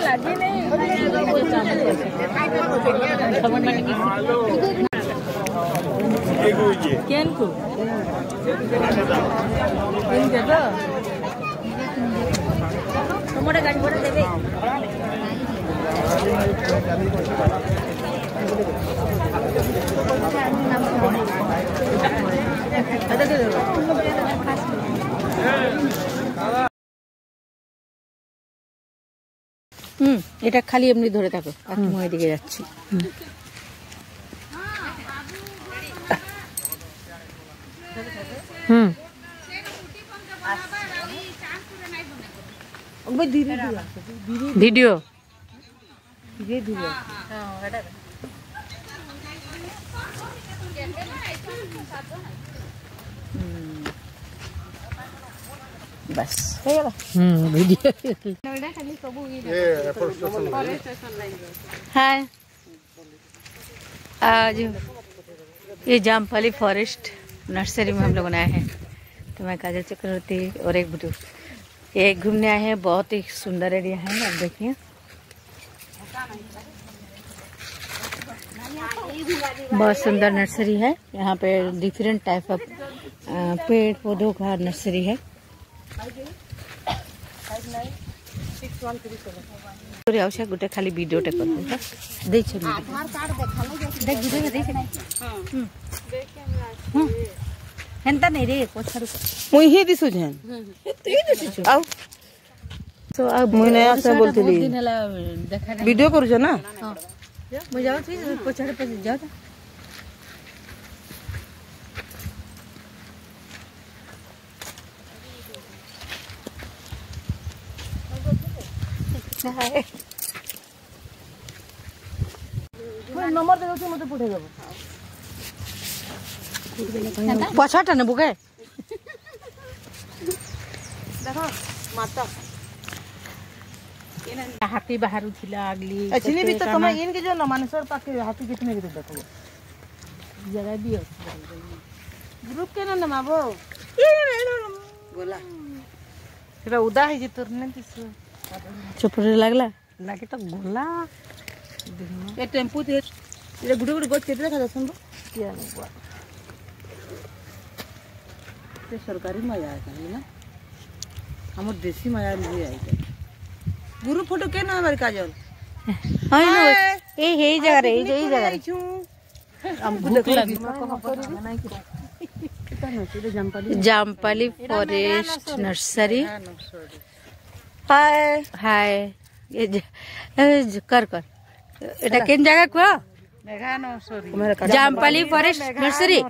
लगी नहीं तुमरे गाड़ी भरे देबे এটা খালি এমনি ধরে থাকো আমি ওইদিকে যাচ্ছি ভিডিও बस वीडियो हाय आज ये जामपाली फॉरेस्ट नर्सरी में हम लोग आए हैं। तो मैं काजल चक्रवर्ती और एक बुटू ये घूमने आए हैं। बहुत ही सुंदर एरिया है, आप देखिए बहुत सुंदर नर्सरी है। यहाँ पे डिफरेंट टाइप ऑफ पेड़ पौधों का नर्सरी है। आवश्यक गोटे खाली वीडियोटे कर हेन्ता नहीं रे पछाड़ मुई ही दिसु जेन तू ही दिसु आउ तो अब मुई नया से बोलथली वीडियो करू छ ना हां मुई जाउ छी पछाड़ पे जाउ नंबर दे दो मते पठे देबो पछाटा ने बुके देखो माता हाथी बाहर थिला अगली एक्चुअली भी तो तुम इनके जो मानसर पाके हाथी कितने के देखो जगह भी है ग्रुप के ना नमाबो बोला तेरा उदा है जे तोर ने दिसो चोपरे लागला लागे तो गोला ए टेम्पू थे ये गुडे गुडे गोच केते देखा दसन किया हुआ ते सरकारी माया है ना हमर देसी माया नहीं आई गुरु फोटो के ना हमारे काजल हां ए हे जगह रे ए जगह हमको देख लगी जामपाली फॉरेस्ट नर्सरी हाय हाय ये कर कर एटा केन जगह को जामपाली फॉरेस्ट नर्सरी।